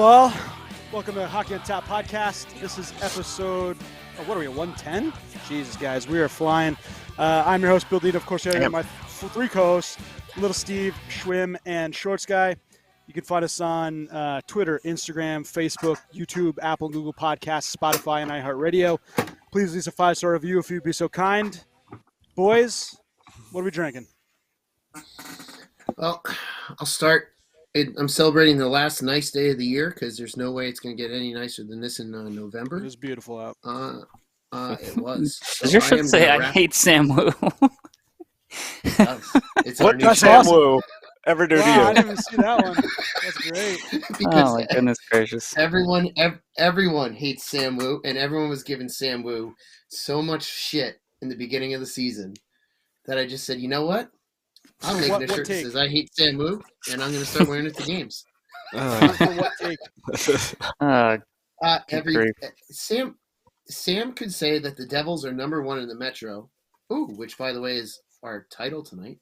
Well, welcome to Hockey on Tap podcast. This is episode, what are we, 110? Jesus, guys, we are flying. I'm your host, Bill Dean. Of course, I have my three co-hosts, Little Steve, Schwim, and Shorts Guy. You can find us on Twitter, Instagram, Facebook, YouTube, Apple, Google Podcasts, Spotify, and iHeartRadio. Please leave us a 5-star review if you'd be so kind. Boys, what are we drinking? Well, I'll start. I'm celebrating the last nice day of the year because there's no way it's going to get any nicer than this in November. It was beautiful out. It was. Does your shirt say I hate Sam Wu? It's what does Sam Wu ever do to you? I didn't even see that one. That's great. Because oh my goodness gracious! Everyone hates Sam Wu, and everyone was giving Sam Wu so much shit in the beginning of the season that I just said, you know what? I'm making a shirt that says I hate Sam Wu, and I'm going to start wearing it to games. What take? Sam could say that the Devils are number one in the Metro, which, by the way, is our title tonight,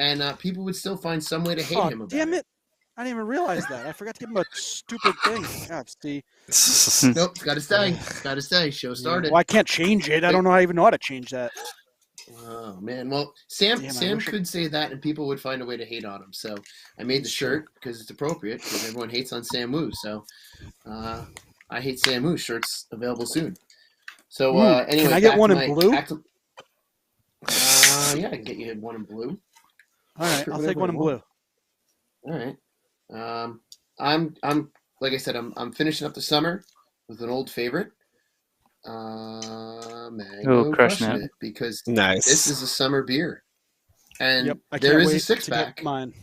and people would still find some way to hate him about damn it. I didn't even realize that. I forgot to give him a stupid thing. God, Steve. Nope, got to stay. Got to stay. Show started. Well, I can't change it. I don't know. I even know how to change that. Oh, man. Well, Sam could say that, and people would find a way to hate on him. So I made the shirt because it's appropriate, because everyone hates on Sam Wu. So I hate Sam Wu. Shirt's available soon. So anyway, can I get one in blue? Yeah, I can get you one in blue. All right, I'll take one in blue. All right. I'm like I said, I'm finishing up the summer with an old favorite. Mango Crushing It, because this is a summer beer, and there is a six-pack. Mine.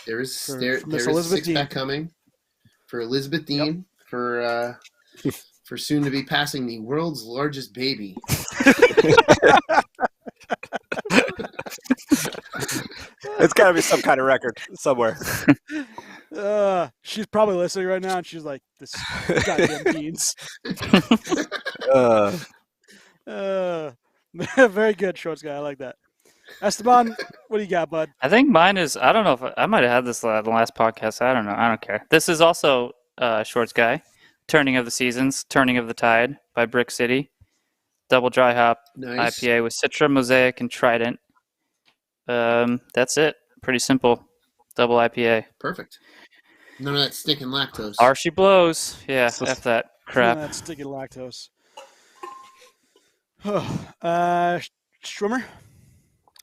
There is a six-pack coming for Elizabeth Dean for soon to be passing the world's largest baby. It's got to be some kind of record somewhere. She's probably listening right now, and she's like, "This goddamn beans." Very good, Shorts Guy. I like that. Esteban, what do you got, bud? I think mine is. I don't know if I might have had this the last podcast. I don't know. I don't care. This is also Shorts Guy. Turning of the Seasons, Turning of the Tide by Brick City. Double dry hop IPA with Citra, Mosaic, and Trident. That's it. Pretty simple. Double IPA. Perfect. None of that stinking lactose. Archie blows. Yeah, F that crap. None of that stinking lactose. Schwimmer?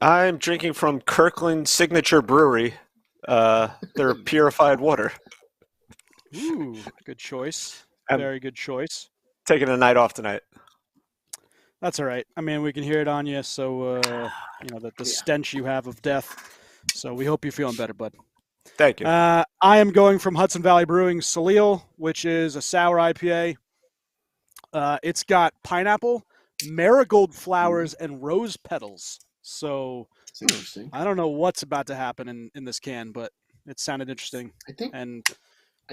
I'm drinking from Kirkland Signature Brewery. Their purified water. Ooh, good choice. Very good choice. Taking a night off tonight. That's all right. I mean, we can hear it on you, so the stench you have of death. So we hope you're feeling better, bud. Thank you. I am going from Hudson Valley Brewing Salil, which is a sour IPA. It's got pineapple, marigold flowers, and rose petals. So that's interesting. I don't know what's about to happen in this can, but it sounded interesting. I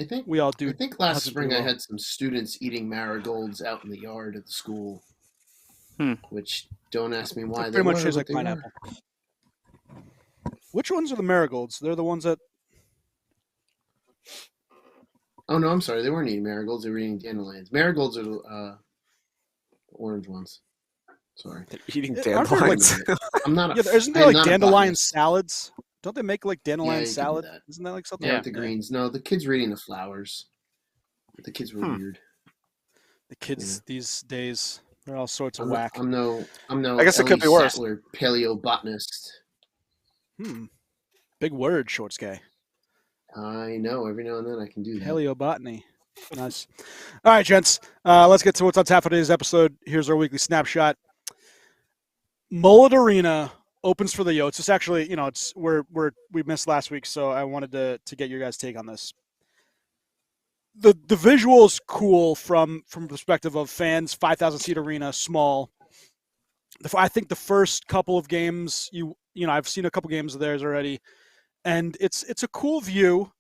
think we all do. I think last spring I had some students eating marigolds out in the yard at the school. Which, don't ask me why. It pretty much tastes like pineapple. Which ones are the marigolds? They're the ones that... Oh, no, I'm sorry. They weren't eating marigolds. They were eating dandelions. Marigolds are the orange ones. Sorry. They're eating dandelions. I'm not. Isn't there like dandelion salads? Don't they make like dandelion salad? Isn't that like something? Yeah, the greens. No, the kids were eating the flowers. The kids were weird. The kids these days, they're all sorts of whack. I'm no. I guess it could be worse. Sattler, paleobotanist. Big word, Shorts Guy. I know. Every now and then I can do that. Paleobotany. Nice. All right, gents. Let's get to what's on tap for today's episode. Here's our weekly snapshot. Mullet Arena opens for the Yotes. It's actually, it's we missed last week, so I wanted to get your guys' take on this. The visual's cool from the perspective of fans. 5,000 seat arena, small. I think the first couple of games, I've seen a couple games of theirs already, and it's a cool view.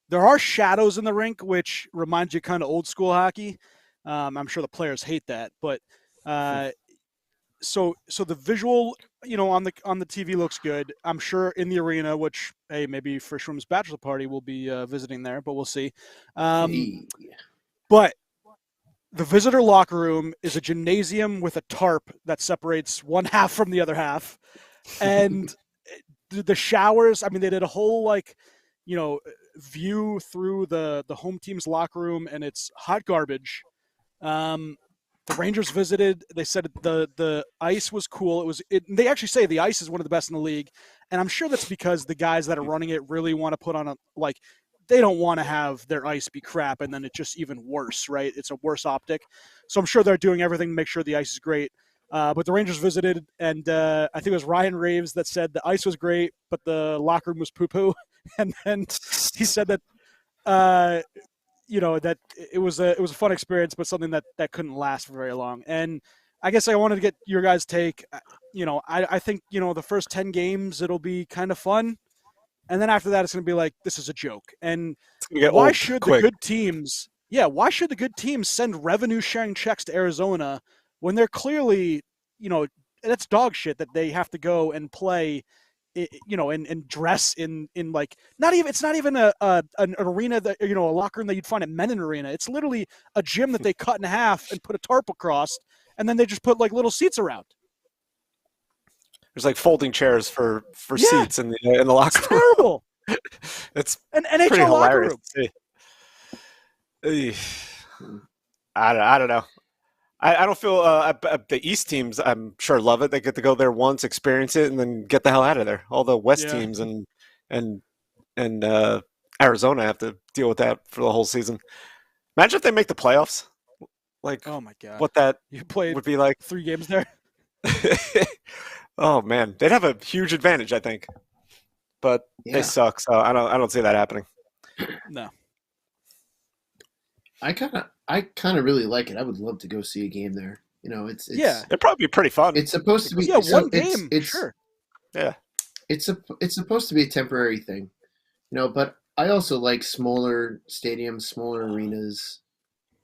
There are shadows in the rink, which reminds you kind of old school hockey. I'm sure the players hate that, but so the visual, on the TV looks good. I'm sure in the arena, which maybe Frischrum's bachelor party will be visiting there, but we'll see. Hey. But the visitor locker room is a gymnasium with a tarp that separates one half from the other half, and the showers. I mean, they did a whole view through the home team's locker room, and it's hot garbage. The Rangers visited. They said the ice was cool. They actually say the ice is one of the best in the league, and I'm sure that's because the guys that are running it really want to put on they don't want to have their ice be crap, and then it's just even worse, right? It's a worse optic. So I'm sure they're doing everything to make sure the ice is great. But the Rangers visited, and I think it was Ryan Raves that said the ice was great, but the locker room was poo-poo. And then he said that that it was a fun experience, but something that couldn't last for very long. And I guess I wanted to get your guys' take. I think the first 10 games it'll be kind of fun, and then after that it's going to be like this is a joke. And why should the good teams? Yeah, why should the good teams send revenue sharing checks to Arizona when they're clearly that's dog shit that they have to go and play? And dress in like it's not even an arena that a locker room that you'd find at Menon Arena. It's literally a gym that they cut in half and put a tarp across, and then they just put like little seats around. There's like folding chairs for seats in the locker room. Terrible. It's an NHL locker room. I don't know. I don't feel the East teams, I'm sure, love it. They get to go there once, experience it, and then get the hell out of there. All the West teams and Arizona have to deal with that for the whole season. Imagine if they make the playoffs. Like, oh my god, what that would be like. 3 games there. Oh man, they'd have a huge advantage, I think. But they suck, so I don't see that happening. No. I kind of really like it. I would love to go see a game there. It's it'd probably be pretty fun. It's supposed to be one game. It's sure. Yeah. It's supposed to be a temporary thing, But I also like smaller stadiums, smaller arenas.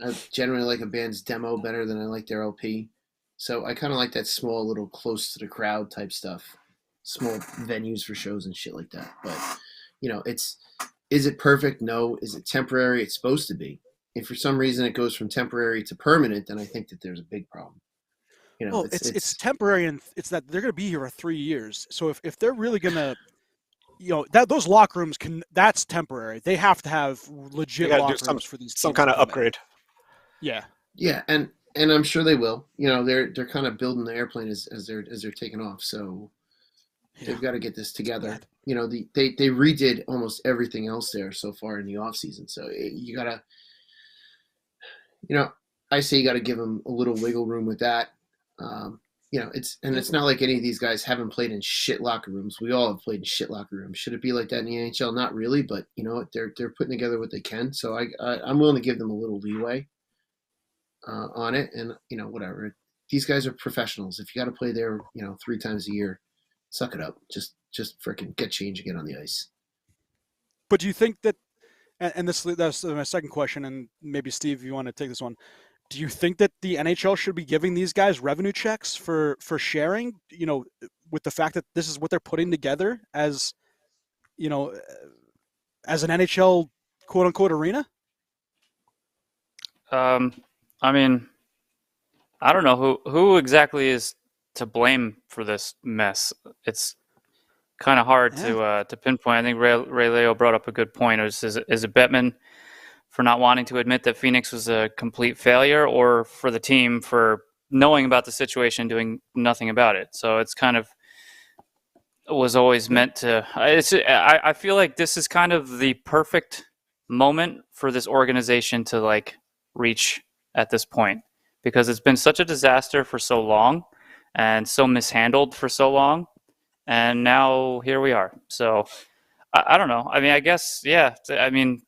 I generally like a band's demo better than I like their LP. So I kind of like that small, little, close to the crowd type stuff. Small venues for shows and shit like that. But is it perfect? No. Is it temporary? It's supposed to be. If for some reason it goes from temporary to permanent, then I think that there's a big problem. It's temporary, and it's that they're going to be here for 3 years. So if they're really going to, that those locker rooms that's temporary. They have to have legit locker rooms for these. Some kind of upgrade. Yeah. Yeah, and I'm sure they will. They're kind of building the airplane as they're taking off. So they've got to get this together. They redid almost everything else there so far in the off season. So you gotta. I say you got to give them a little wiggle room with that. It's not like any of these guys haven't played in shit locker rooms. We all have played in shit locker rooms. Should it be like that in the NHL? Not really, but they're putting together what they can. So I'm willing to give them a little leeway on it, and whatever. These guys are professionals. If you got to play there, 3 times a year, suck it up. Just freaking get change and get on the ice. But do you think that? And that's my second question, and maybe Steve, if you want to take this one. Do you think that the NHL should be giving these guys revenue checks for sharing, with the fact that this is what they're putting together as an NHL quote unquote arena? I mean, I don't know who exactly is to blame for this mess. It's kind of hard to pinpoint. I think Ray Leo brought up a good point. Is it Bettman for not wanting to admit that Phoenix was a complete failure, or for the team for knowing about the situation, doing nothing about it? So it's kind of was always meant to. I feel like this is kind of the perfect moment for this organization to reach at this point, because it's been such a disaster for so long and so mishandled for so long. And now here we are. So I don't know. I mean, I guess, yeah. I mean,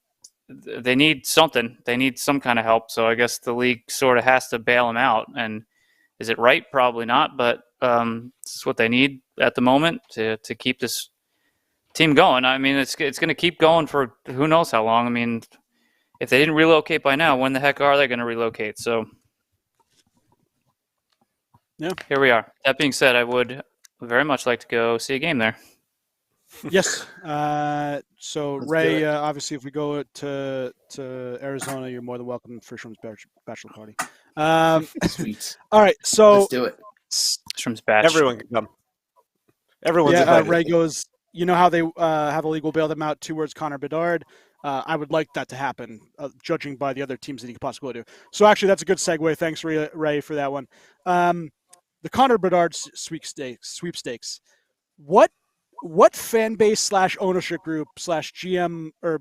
they need something. They need some kind of help. So I guess the league sort of has to bail them out. And is it right? Probably not. But it's what they need at the moment to keep this team going. I mean, it's going to keep going for who knows how long. I mean, if they didn't relocate by now, when the heck are they going to relocate? So Here we are. That being said, I would very much like to go see a game there. Yes. So Let's Ray, do it. obviously, if we go to Arizona, you're more than welcome for Shroom's bachelor party. Sweet. All right. So Let's do it. Shroom's batch. Everyone can come. Everyone's yeah, invited. Ray goes. You know how they have a league will bail them out. 2 words, Connor Bedard. I would like that to happen, judging by the other teams that he could possibly do. So actually, that's a good segue. Thanks, Ray, for that one. The Connor Bedard sweepstakes. What fan base / ownership group / GM or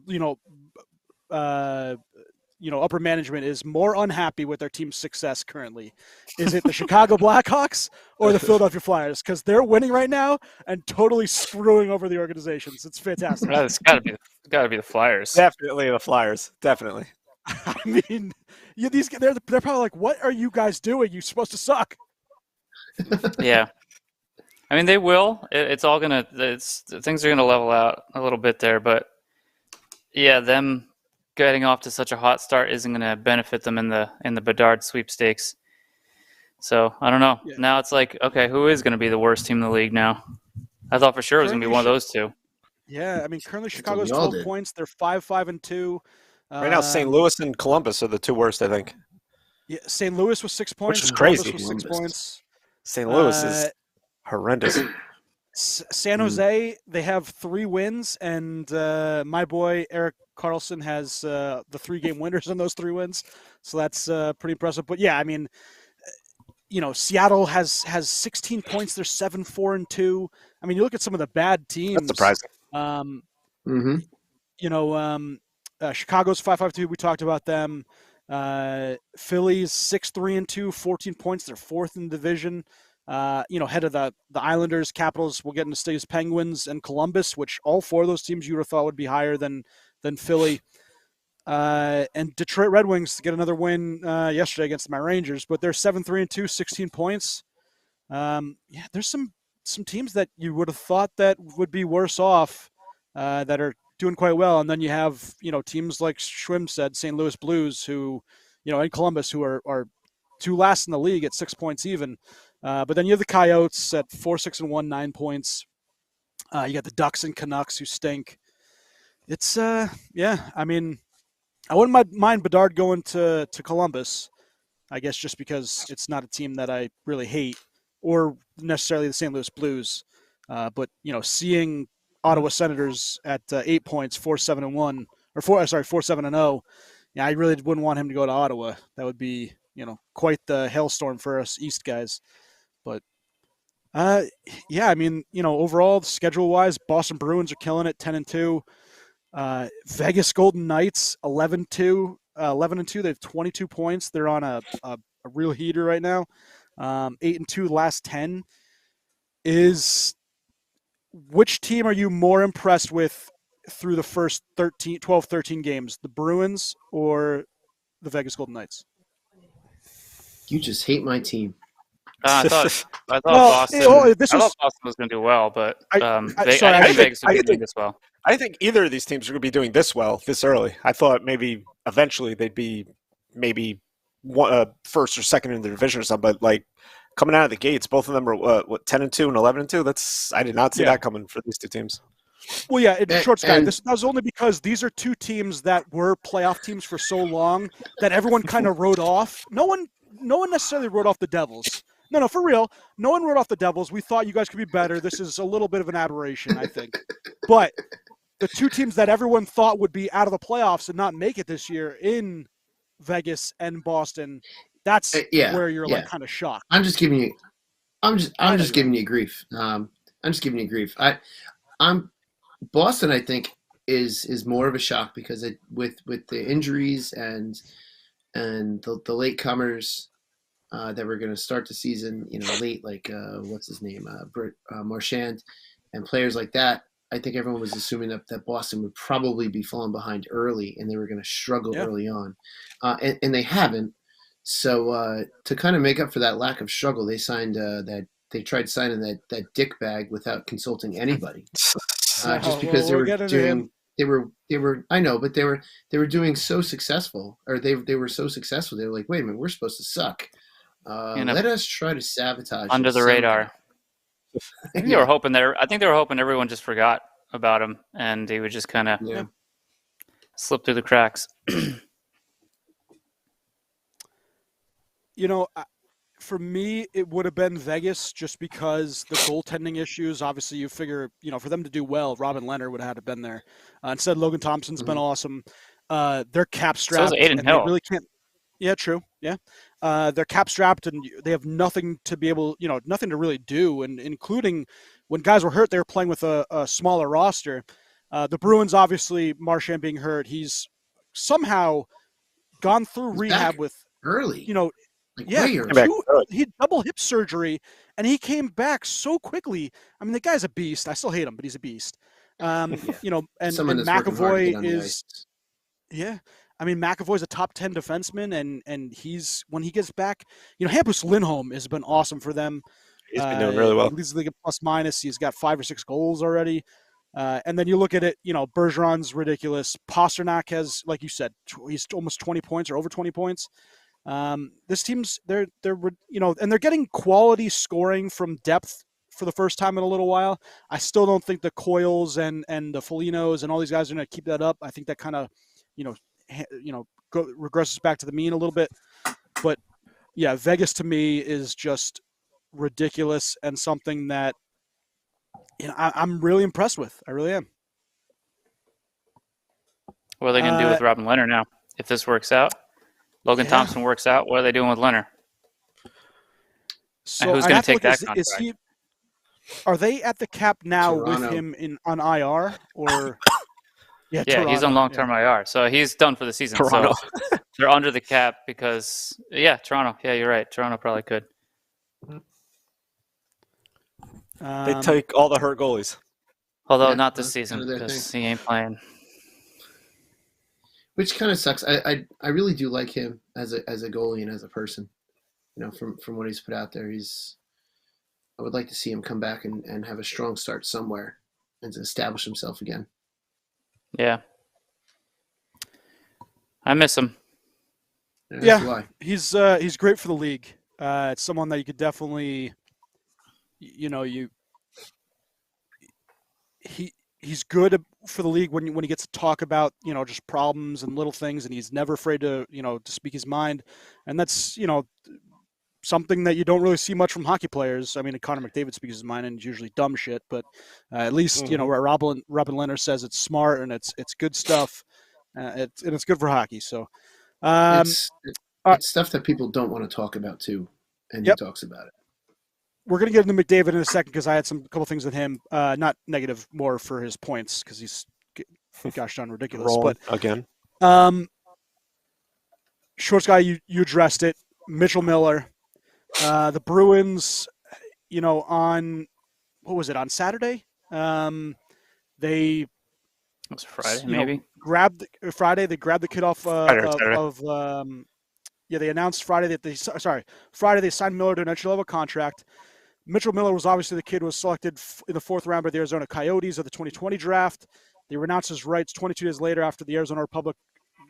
upper management is more unhappy with their team's success currently? Is it the Chicago Blackhawks or the Philadelphia Flyers? Because they're winning right now and totally screwing over the organizations. It's fantastic. It's got to be the Flyers. Definitely the Flyers. Definitely. I mean, they're probably like, what are you guys doing? You're supposed to suck. Yeah. I mean, they will. Things are gonna level out a little bit there, but yeah, them getting off to such a hot start isn't gonna benefit them in the Bedard sweepstakes. So I don't know. Yeah. Now it's like, okay, who is gonna be the worst team in the league now? I thought for sure it was gonna be one of those two. Yeah, I mean, currently That's what Chicago's we all 12 did. points. They're 5-5-2. Right now, St. Louis and Columbus are the 2 worst, I think. Yeah, St. Louis was 6 points. is Columbus crazy. was 6 Columbus. points. St. Louis is horrendous. San Jose, they have 3 wins, and my boy Eric Carlson has the 3-game winners in those 3 wins, so that's pretty impressive. But yeah, I mean, Seattle has 16 points. They're 7-4-2. I mean, you look at some of the bad teams. That's surprising. Mm-hmm. Chicago's 5-5-2. We talked about them. Philly's 6-3-2, 14 points. They're 4th in the division. Head of the Islanders, Capitals. We'll get into States, Penguins, and Columbus, which all 4 of those teams you would have thought would be higher than Philly. And Detroit Red Wings get another win yesterday against my Rangers, but they're 7-3-2, 16 points. There's some teams that you would have thought that would be worse off that are doing quite well, and then you have teams like Schwim said, St. Louis Blues, who and Columbus, who are 2 last in the league at 6 points even. But then you have the Coyotes at 4-6-1, 9 points. You got the Ducks and Canucks who stink. It's I mean, I wouldn't mind Bedard going to Columbus, I guess, just because it's not a team that I really hate, or necessarily the St. Louis Blues. But seeing Ottawa Senators at 8 points, 4-7-1, or 4-7-0. Yeah, I really wouldn't want him to go to Ottawa. That would be quite the hailstorm for us East guys. But I mean, overall schedule wise, Boston Bruins are killing it, 10-2. Vegas Golden Knights 11-2. They have 22 points. They're on a real heater right now. 8-2 last 10. Which team are you more impressed with through the first 12, 13 games? The Bruins or the Vegas Golden Knights? You just hate my team. I thought Boston. I thought Boston was going to do well, but I think Vegas would be doing this well. I think either of these teams are going to be doing this well this early. I thought maybe eventually they'd be maybe first or second in the division or something. But like coming out of the gates, both of them are 10-2 and 11-2. I did not see that coming for these 2 teams. Well, yeah, that was only because these are 2 teams that were playoff teams for so long that everyone kind of wrote off. No one necessarily wrote off the Devils. No, for real. No one wrote off the Devils. We thought you guys could be better. This is a little bit of an aberration, I think. But the 2 teams that everyone thought would be out of the playoffs and not make it this year in Vegas and Boston, that's where you're like kind of shocked. I'm just giving you grief. I'm just giving you grief. Boston, I think, is more of a shock because with the injuries and the latecomers that were going to start the season, late, like what's his name, Marchand, and players like that. I think everyone was assuming that Boston would probably be falling behind early and they were going to struggle early on, and they haven't. So to kind of make up for that lack of struggle, they signed they tried signing that dick bag without consulting anybody, just because they were I know, but they were doing so successful, or they were so successful. They were like, wait a minute, we're supposed to suck. Let us try to sabotage under him the radar. I think they were hoping everyone just forgot about him, and he would just kind of slip through the cracks. For me, it would have been Vegas just because the goaltending issues. Obviously, you figure, for them to do well, Robin Leonard would have had to been there. Instead, Logan Thompson's been awesome. They're cap strapped, So is Aiden and Hill. they really can't. Yeah, true. Yeah, they're cap strapped, and they have nothing to be able, nothing to really do. And including when guys were hurt, they were playing with a smaller roster. The Bruins, obviously, Marchand being hurt, he's somehow gone through rehab with early. He had double hip surgery, and he came back so quickly. I mean, the guy's a beast. I still hate him, but he's a beast. And McAvoy is, I mean, McAvoy's a top 10 defenseman, and he's when he gets back, Hampus Lindholm has been awesome for them. He's been doing really well. He leads the league at plus minus. He's got 5 or 6 goals already. And then you look at it, Bergeron's ridiculous. Pasternak has, like you said, he's almost 20 points or over 20 points. This team's and they're getting quality scoring from depth for the first time in a little while. I still don't think the Coyles and the Folignos and all these guys are going to keep that up. I think that kind of, regresses back to the mean a little bit. But yeah, Vegas to me is just ridiculous and something that I'm really impressed with. I really am. What are they going to do with Robin Leonard now if this works out? Logan Thompson works out. What are they doing with Leonard? So and who's going to take that contract? Are they at the cap now Toronto. with him on IR or? Yeah, Toronto, he's on long-term IR, so he's done for the season. Toronto. So they're under the cap because Toronto. Yeah, you're right. Toronto probably could. They take all the hurt goalies. Although not this season because he ain't playing. Which kind of sucks. I really do like him as a goalie and as a person. From what he's put out there, I would like to see him come back and have a strong start somewhere and to establish himself again. Yeah. I miss him. Yeah, he's great for the league. It's someone that you could definitely, he's good for the league when he gets to talk about, just problems and little things, and he's never afraid to, to speak his mind. And that's, something that you don't really see much from hockey players. I mean, Connor McDavid speaks his mind and it's usually dumb shit, but at least, where Robin Leonard says it's smart and it's good stuff. It's good for hockey. So it's stuff that people don't want to talk about too. And he talks about it. We're going to get into McDavid in a second because I had a couple things with him, not negative, more for his points because he's gosh darn ridiculous. But again, Shorts guy, you addressed it. Mitchell Miller, the Bruins, on what was it on Saturday? They it was Friday, maybe grabbed Friday. They grabbed the kid off they announced Friday that Friday they signed Miller to an entry-level contract. Mitchell Miller was obviously the kid who was selected in the 4th round by the Arizona Coyotes of the 2020 draft. They renounced his rights 22 days later after the Arizona Republic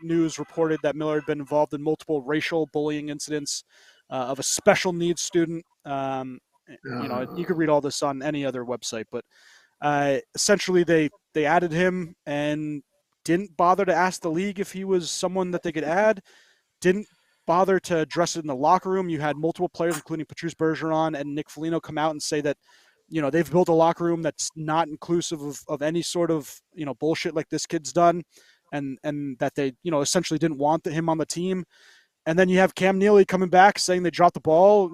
News reported that Miller had been involved in multiple racial bullying incidents of a special needs student. You could read all this on any other website, but essentially they added him and didn't bother to ask the league if he was someone that they could add. Didn't bother to address it in the locker room. You had multiple players, including Patrice Bergeron and Nick Foligno, come out and say that, they've built a locker room that's not inclusive of any sort of, bullshit like this kid's done. And that they, essentially didn't want him on the team. And then you have Cam Neely coming back saying they dropped the ball,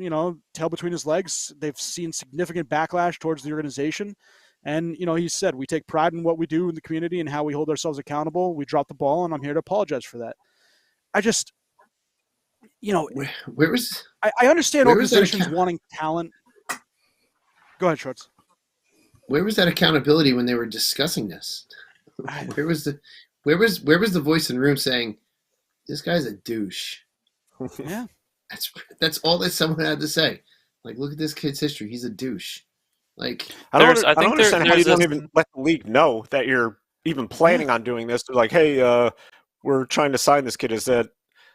tail between his legs. They've seen significant backlash towards the organization. And, he said, we take pride in what we do in the community and how we hold ourselves accountable. We dropped the ball, and I'm here to apologize for that. I just, I understand organizations wanting talent. Go ahead, Schwartz. Where was that accountability when they were discussing this? Where was the voice in the room saying, this guy's a douche? Yeah. That's all that someone had to say. Like, look at this kid's history. He's a douche. Like, I don't understand how you don't even let the league know that you're even planning on doing this. They're like, hey, we're trying to sign this kid. Is that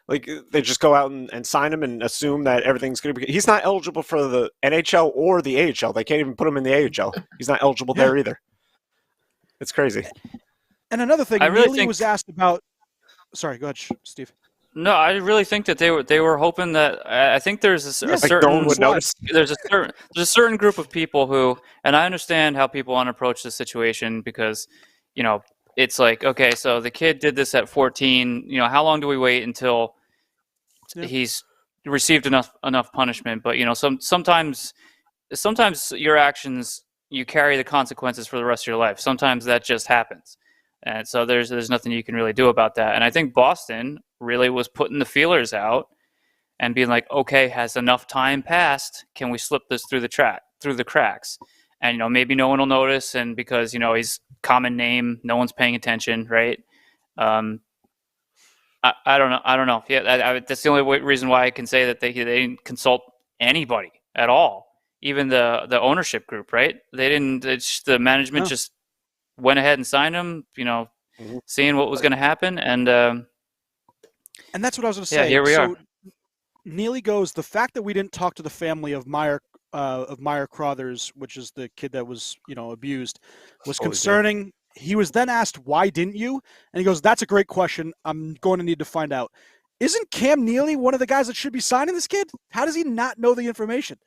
Like they just go out and sign him and assume that everything's going to be. He's not eligible for the NHL or the AHL. They can't even put him in the AHL. He's not eligible there either. It's crazy. And another thing, Neely was asked about. Sorry, go ahead, Steve. No, I really think that they were hoping that. I think there's a certain no one would notice. There's a certain group of people who, and I understand how people want to approach the situation because, it's like, okay, so the kid did this at 14. How long do we wait until he's received enough punishment? But sometimes your actions, you carry the consequences for the rest of your life. Sometimes that just happens, and so there's nothing you can really do about that. And I think Boston really was putting the feelers out and being like, okay, has enough time passed? Can we slip this through the cracks? And maybe no one will notice, and because he's common name, no one's paying attention, right? I don't know. Yeah, that's the only reason why I can say that they didn't consult anybody at all, even the ownership group, right? They didn't. The management just went ahead and signed him, seeing what was going to happen, and that's what I was going to say. Yeah, here we are. Neely goes, the fact that we didn't talk to the family of Meyer Crothers, which is the kid that was, abused, was concerning. He was then asked, why didn't you? And he goes, that's a great question. I'm going to need to find out. Isn't Cam Neely one of the guys that should be signing this kid? How does he not know the information?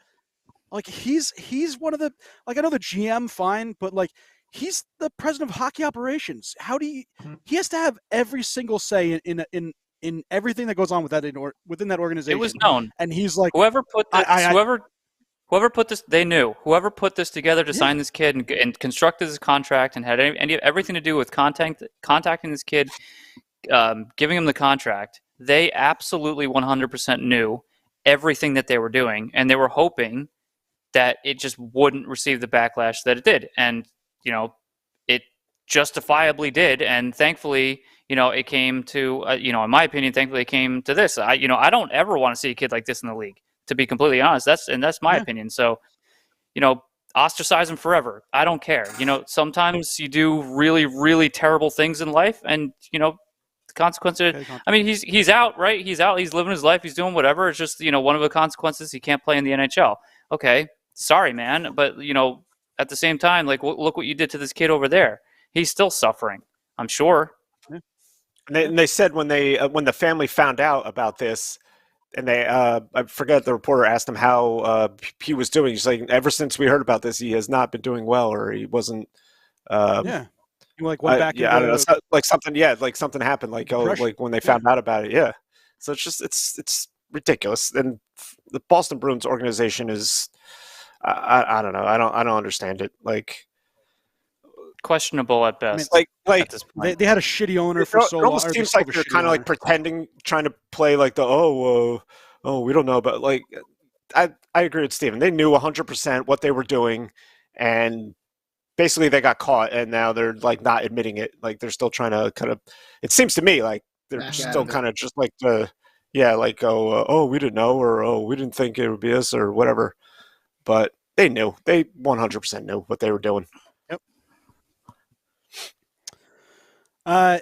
Like, he's one of the, like, I know the GM, fine, but, like, he's the president of hockey operations. How do he has to have every single say in everything that goes on with within that organization. It was known. And he's like, whoever put this, they knew. Whoever put this together to sign this kid and constructed this contract and had everything to do with contacting this kid, giving him the contract, they absolutely 100% knew everything that they were doing, and they were hoping that it just wouldn't receive the backlash that it did. And, it justifiably did. And thankfully, it came to, in my opinion, thankfully it came to this. I don't ever want to see a kid like this in the league, to be completely honest. That's my opinion. So, ostracize him forever. I don't care. Sometimes you do really, really terrible things in life, and, the consequences. I mean, he's out, right? He's out. He's living his life. He's doing whatever. It's just, one of the consequences, he can't play in the NHL. Okay, sorry, man. But, at the same time, like, look what you did to this kid over there. He's still suffering, I'm sure. And they said when the family found out about this, and they I forget, the reporter asked him how he was doing. He's like, ever since we heard about this, he has not been doing well, or he wasn't. He went back. I don't know. Like something happened. Like when they found out about it. Yeah. So it's ridiculous. And the Boston Bruins organization is, I don't know. I don't understand it. Like, questionable at best. I mean, like at this point. They had a shitty owner for so long. It almost seems like they're kind of like pretending, trying to play like the we don't know. But like, I agree with Steven. They knew 100% what they were doing, and basically they got caught, and now they're like not admitting it. Like they're still trying to kind of. It seems to me like they're still kind of just like we didn't know, or we didn't think it would be us, or whatever. But they knew. They 100% knew what they were doing. Yep. I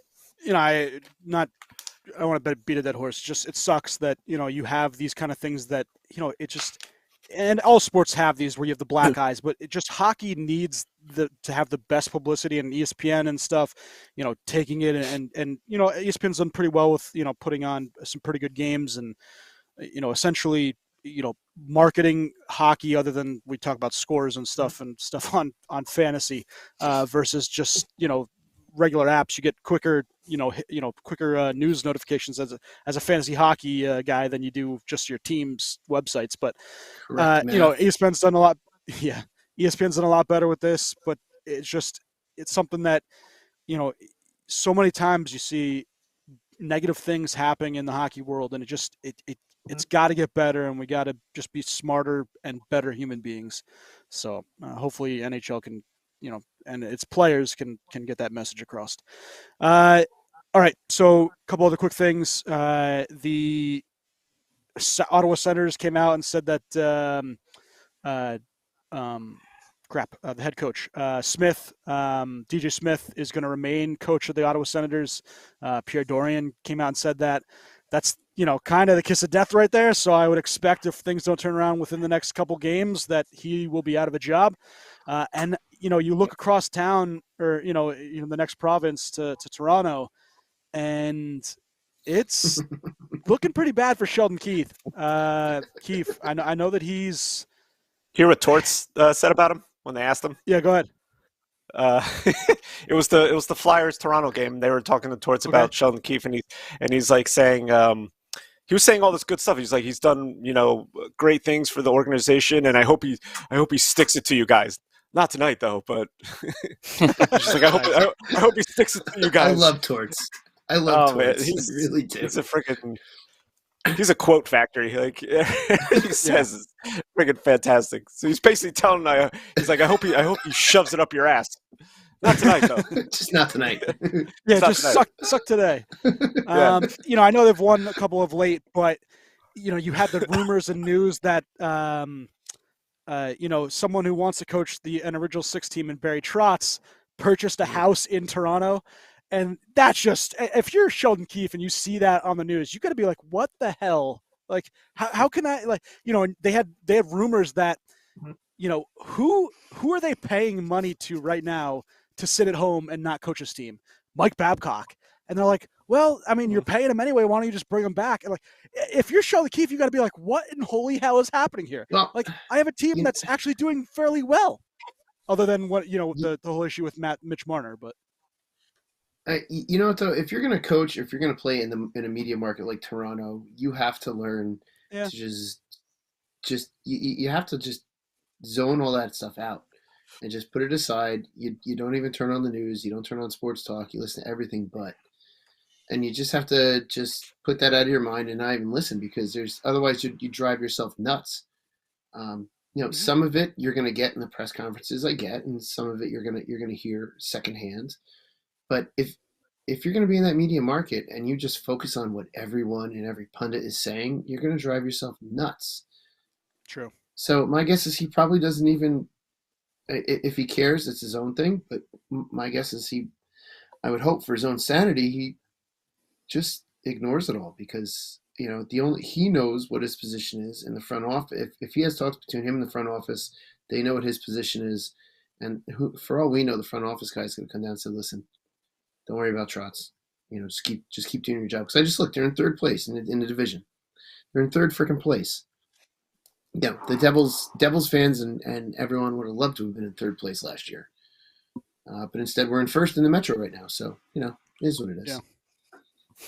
don't want to beat a dead horse. Just it sucks that you have these kind of things that it just, and all sports have these where you have the black eyes, but hockey needs to have the best publicity, and ESPN and stuff, taking it and ESPN's done pretty well with putting on some pretty good games and essentially marketing hockey, other than we talk about scores and stuff on fantasy versus just regular apps. You get quicker news notifications as a fantasy hockey guy than you do just your team's websites. But ESPN's done a lot. Yeah, ESPN's done a lot better with this. But it's something that so many times you see negative things happening in the hockey world, and it's got to get better, and we got to just be smarter and better human beings. So hopefully NHL can, and its players can get that message across. All right, so a couple other quick things. The Ottawa Senators came out and said that the head coach Smith, DJ Smith, is going to remain coach of the Ottawa Senators. Pierre Dorian came out and said that. that's kind of the kiss of death right there. So I would expect if things don't turn around within the next couple games that he will be out of a job. And you look across town or the next province to Toronto, and it's looking pretty bad for Sheldon Keefe. Keefe, I know that he's. Hear what Torts said about him when they asked him? Yeah, go ahead. It was the Flyers Toronto game. They were talking to Torts about Sheldon Keefe, and he's like saying he was saying all this good stuff. He's like he's done great things for the organization, and I hope he sticks it to you guys. Not tonight though, but just like I hope he sticks it to you guys. I love Torts. I love Torts. Man, I really do. He's a quote factory. Like he says, it's freaking fantastic. So he's basically telling he's like, I hope he shoves it up your ass. Not tonight though. Just not tonight. Yeah, just suck today. Yeah. I know they've won a couple of late, but you had the rumors and news that someone who wants to coach an original 6 team in Barry Trotz purchased a house in Toronto. And that's just, if you're Sheldon Keefe and you see that on the news, you got to be like, what the hell? Like, how can I, they had rumors that, who are they paying money to right now to sit at home and not coach his team? Mike Babcock. And they're like, well, I mean, you're paying him anyway. Why don't you just bring him back? And if you're Sheldon Keefe, you got to be like, what in holy hell is happening here? Well, I have a team that's actually doing fairly well, other than what, the whole issue with Mitch Marner, but. Though, if you're going to coach, if you're going to play in a media market like Toronto, you have to learn to just you have to just zone all that stuff out and just put it aside. You don't even turn on the news. You don't turn on sports talk. You listen to everything and you just have to just put that out of your mind and not even listen, because otherwise you drive yourself nuts. Some of it you're going to get in the press conferences I get, and some of it you're going to hear secondhand. But if you're going to be in that media market and you just focus on what everyone and every pundit is saying, you're going to drive yourself nuts. True. So my guess is he probably doesn't even, if he cares, it's his own thing. But my guess is I would hope for his own sanity, he just ignores it all, because he knows what his position is in the front office. If he has talks between him and the front office, they know what his position is, and for all we know, the front office guy is going to come down and say, "Listen, don't worry about Trotz. Just keep doing your job." Because I just looked, they're in third place in the division. They're in third freaking place. Yeah, the Devils fans and everyone would have loved to have been in third place last year, but instead we're in first in the Metro right now. So it is what it is. Yeah.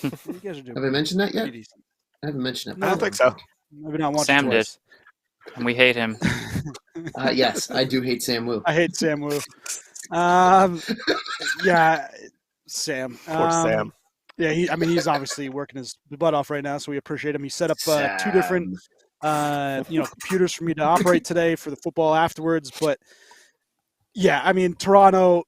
You guys are doing. Have I mentioned that yet? I haven't mentioned that. I don't think so. Maybe not once. Sam did, and we hate him. Yes, I do hate Sam Wu. I hate Sam Wu. Yeah, Sam. Poor Sam. Yeah, he's obviously working his butt off right now, so we appreciate him. He set up 2 different, computers for me to operate today for the football afterwards. But yeah, I mean, Toronto,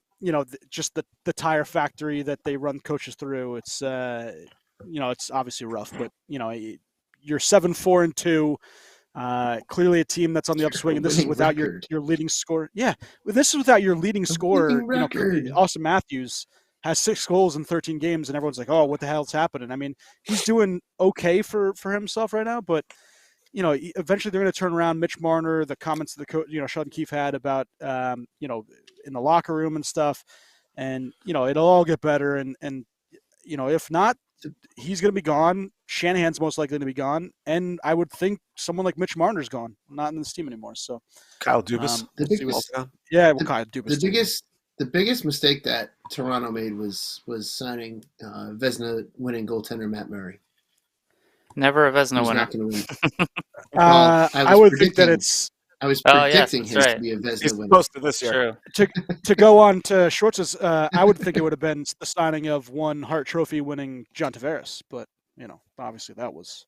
just the tire factory that they run coaches through. It's it's obviously rough, but you're 7-4-2. Clearly a team that's on the upswing, and this is without your leading scorer. Yeah, this is without your leading scorer. Austin Matthews has 6 goals in 13 games, and everyone's like, "Oh, what the hell's happening?" I mean, he's doing okay for himself right now, but eventually they're going to turn around. Mitch Marner, the comments the coach, Sheldon Keefe had about, in the locker room and stuff, and it'll all get better. And if not, he's going to be gone. Shanahan's most likely to be gone, and I would think someone like Mitch Marner's gone, not in this team anymore. So Kyle Dubas, Kyle Dubas. The biggest mistake that Toronto made was signing Vezina winning goaltender Matt Murray. Never a Vezina winner. Not going to win. I would think that it's. I was predicting him to be a Vezina He's winner. supposed to this year. To go on to Schwartz's, I would think it would have been the signing of one Hart Trophy winning John Tavares, but obviously that was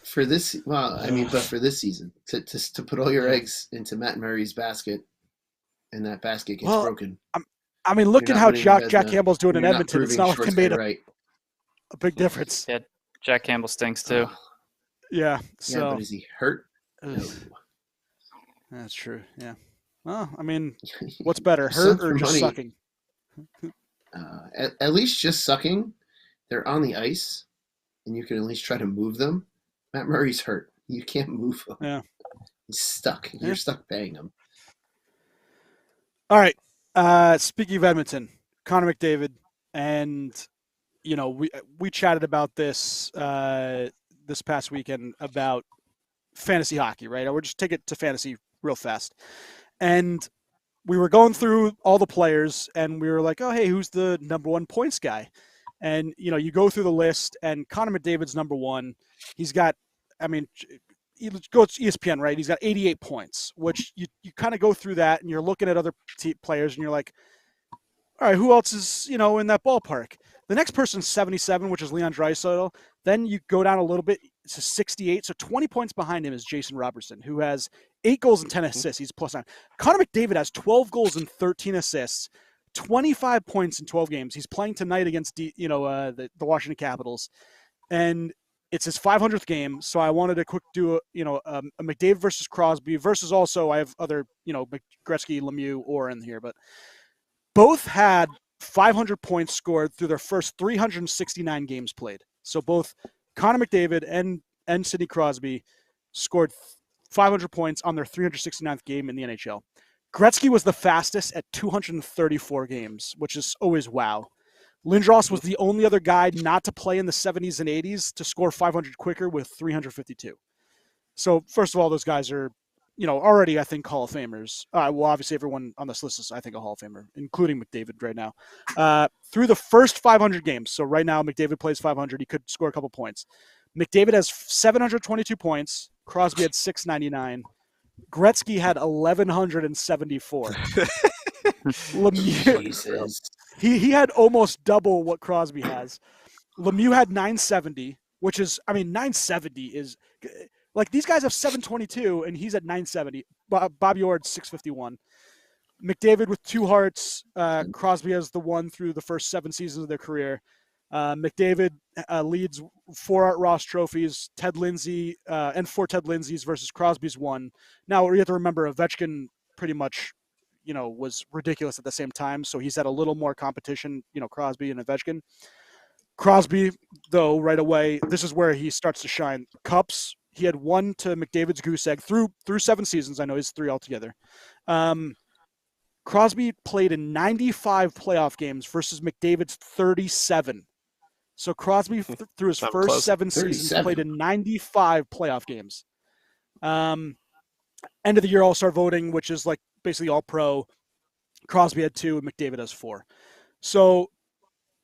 for this. Well, I mean, but for this season, to put all your eggs into Matt Murray's basket, and that basket gets broken. I mean, look at how Jack Campbell's doing in Edmonton. It's not like they made a big difference. Yeah, Jack Campbell stinks too. Yeah. So, but is he hurt? No. That's true. Yeah. Well, I mean, what's better, hurt or just sucking? At least just sucking. They're on the ice. and you can at least try to move them. Matt Murray's hurt. You can't move him. Yeah. He's stuck. Yeah. You're stuck paying him. All right. Speaking of Edmonton, Connor McDavid, and we chatted about this this past weekend about fantasy hockey, right? We'll just take it to fantasy real fast. And we were going through all the players, and we were like, oh, hey, who's the number one points guy? And, you go through the list, and Connor McDavid's number one. He's got, go to ESPN, right? He's got 88 points, which you kind of go through that, and you're looking at other players, and you're like, all right, who else is, in that ballpark? The next person's 77, which is Leon Draisaitl. Then you go down a little bit to 68. So 20 points behind him is Jason Robertson, who has 8 goals and 10 assists. He's +9. Connor McDavid has 12 goals and 13 assists, 25 points in 12 games. He's playing tonight against the Washington Capitals, and it's his 500th game. So I wanted to quick do a McDavid versus Crosby versus also I have other Gretzky, Lemieux, or in here, but both had 500 points scored through their first 369 games played. So both Connor McDavid and Sidney Crosby scored 500 points on their 369th game in the NHL. Gretzky was the fastest at 234 games, which is always wow. Lindros was the only other guy not to play in the 70s and 80s to score 500 quicker with 352. So first of all, those guys are already, I think, Hall of Famers. Well, obviously, everyone on this list is, I think, a Hall of Famer, including McDavid right now. Through the first 500 games, so right now, McDavid plays 500. He could score a couple points. McDavid has 722 points. Crosby had 699. Gretzky had 1,174. Lemieux, he had almost double what Crosby has. Lemieux had 970, which is, 970 is... Like, these guys have 722, and he's at 970. Bobby Orr's 651. McDavid with 2 hearts. Crosby has the 1 through the first 7 seasons of their career. McDavid leads 4 Art Ross trophies, Ted Lindsay, and 4 Ted Lindsays versus Crosby's 1. Now, you have to remember, Ovechkin pretty much, was ridiculous at the same time, so he's had a little more competition, Crosby and Ovechkin. Crosby, though, right away, this is where he starts to shine. Cups. He had 1 to McDavid's goose egg through 7 seasons. I know he's 3 altogether. Crosby played in 95 playoff games versus McDavid's 37. So Crosby, through his first 7 seasons, played in 95 playoff games. End of the year All-Star voting, which is like basically all pro. Crosby had 2 and McDavid has 4. So,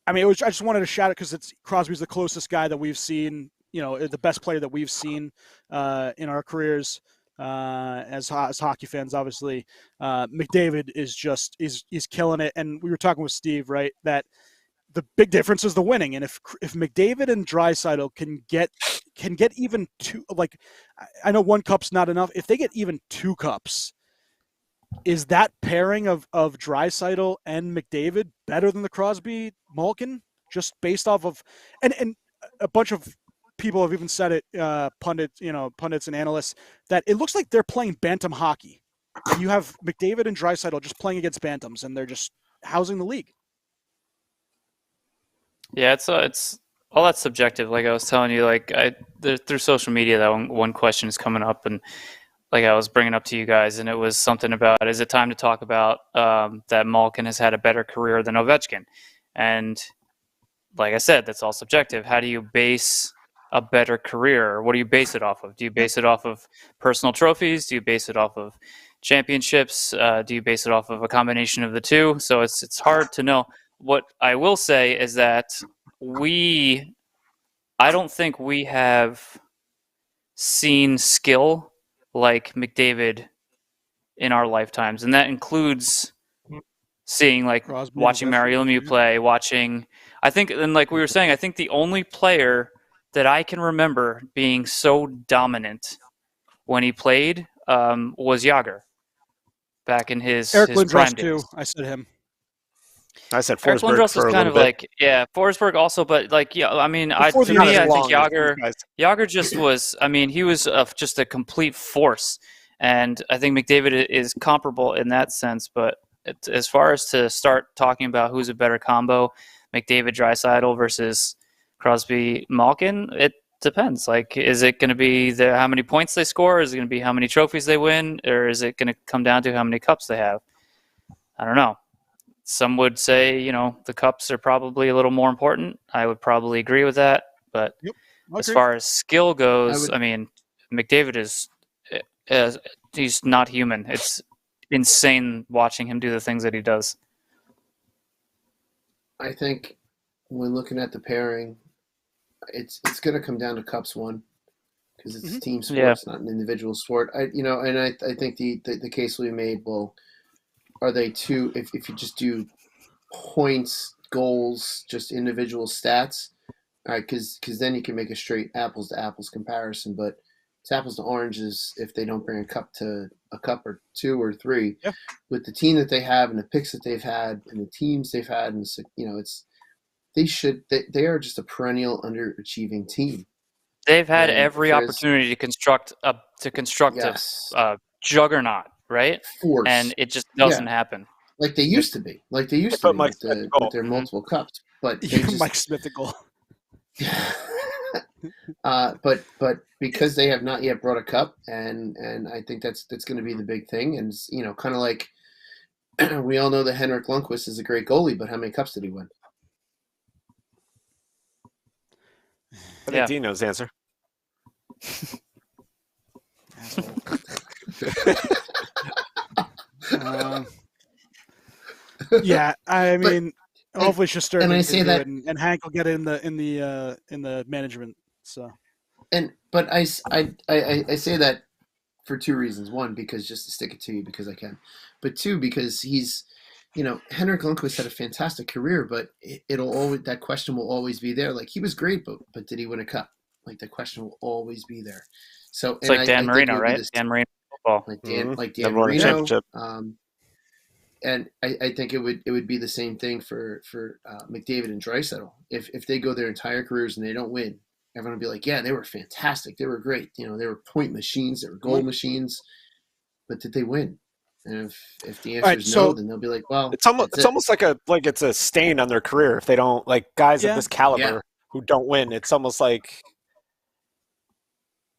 I just wanted to shout it because Crosby's the closest guy that we've seen, the best player that we've seen in our careers as hockey fans, obviously. McDavid is he's killing it. And we were talking with Steve, right, that the big difference is the winning. And if McDavid and Draisaitl can get even 2, like, I know 1 cup's not enough. If they get even 2 cups, is that pairing of Draisaitl and McDavid better than the Crosby Malkin? Just based off of, and a bunch of people have even said it, pundits and analysts, that it looks like they're playing bantam hockey. And you have McDavid and Draisaitl just playing against bantams, and they're just housing the league. Yeah, it's all that's subjective. Like I was telling you, through social media, that one question is coming up, and like I was bringing up to you guys, and it was something about, is it time to talk about that Malkin has had a better career than Ovechkin? And like I said, that's all subjective. How do you base a better career? What do you base it off of? Do you base it off of personal trophies? Do you base it off of championships? Do you base it off of a combination of the two? So it's hard to know. What I will say is that I don't think we have seen skill like McDavid in our lifetimes, and that includes seeing watching Mario Lemieux play, I think, and like we were saying, I think the only player that I can remember being so dominant when he played was Jágr back in his prime days. Too. I said him. I said Eric Forsberg Lindros for was a kind of little bit. Forsberg also, but I think Jágr just was. He was just a complete force, and I think McDavid is comparable in that sense. But as far as to start talking about who's a better combo, McDavid Draisaitl versus Crosby, Malkin, it depends. Like, is it going to be how many points they score? Is it going to be how many trophies they win? Or is it going to come down to how many cups they have? I don't know. Some would say, the cups are probably a little more important. I would probably agree with that. But as far as skill goes, McDavid he's not human. It's insane watching him do the things that he does. I think when looking at the pairing, it's going to come down to cups won because it's a team sport, it's not an individual sport. I think the case we made, well, are they two? If you just do points, goals, just individual stats, all right, because then you can make a straight apples to apples comparison. But it's apples to oranges if they don't bring a cup or two or three. Yeah. With the team that they have and the picks that they've had and the teams they've had, and they are just a perennial underachieving team. They've had every opportunity to construct a juggernaut, right? Force. And it just doesn't happen. Like they used to be. With their multiple cups. But Mike Smith the goal. But because they have not yet brought a cup, and I think that's going to be the big thing. And kind of like we all know that Henrik Lundqvist is a great goalie, but how many cups did he win? I think Dean knows the answer. Yeah, I mean, hopefully she'll start. And I say that, and Hank will get it in the management. So, but I say that for two reasons. One, because just to stick it to you because I can, but two, because he's, Henrik Lundqvist had a fantastic career, but that question will always be there. Like he was great, but did he win a cup? Like that question will always be there. So it's like Dan Marino, right? Dan Marino football, like Dan Marino. And I think it would be the same thing for McDavid and Draisaitl. If they go their entire careers and they don't win, everyone will be like, yeah, they were fantastic, they were great. They were point machines, they were goal machines, but did they win? And if the answer is no, then they'll be like, well, it's almost like it's a stain on their career if they don't, like guys of this caliber who don't win. It's almost like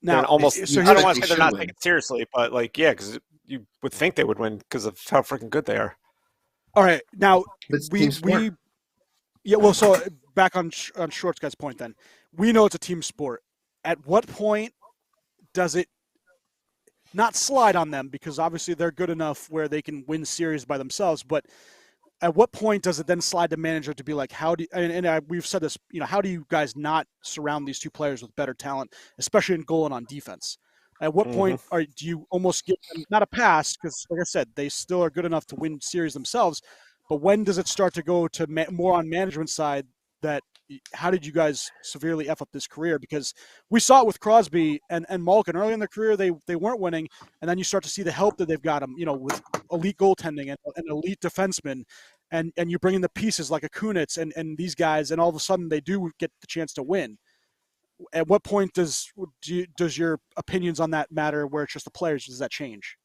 now almost. So I don't want to say they're not taking it seriously, but because you would think they would win because of how freaking good they are. All right, now so back on Short's guy's point, then we know it's a team sport. At what point does it not slide on them, because obviously they're good enough where they can win series by themselves, but at what point does it then slide to manager to be like, we've said this, how do you guys not surround these two players with better talent, especially in goal and on defense? At what point do you almost give them not a pass, because like I said, they still are good enough to win series themselves, but when does it start to go to more on management side that how did you guys severely F up this career? Because we saw it with Crosby and Malkin early in their career, they weren't winning, and then you start to see the help that they've got them, with elite goaltending and elite defensemen, and you bring in the pieces like a Kunitz and these guys, and all of a sudden they do get the chance to win. At what point does your opinions on that matter, where it's just the players, does that change?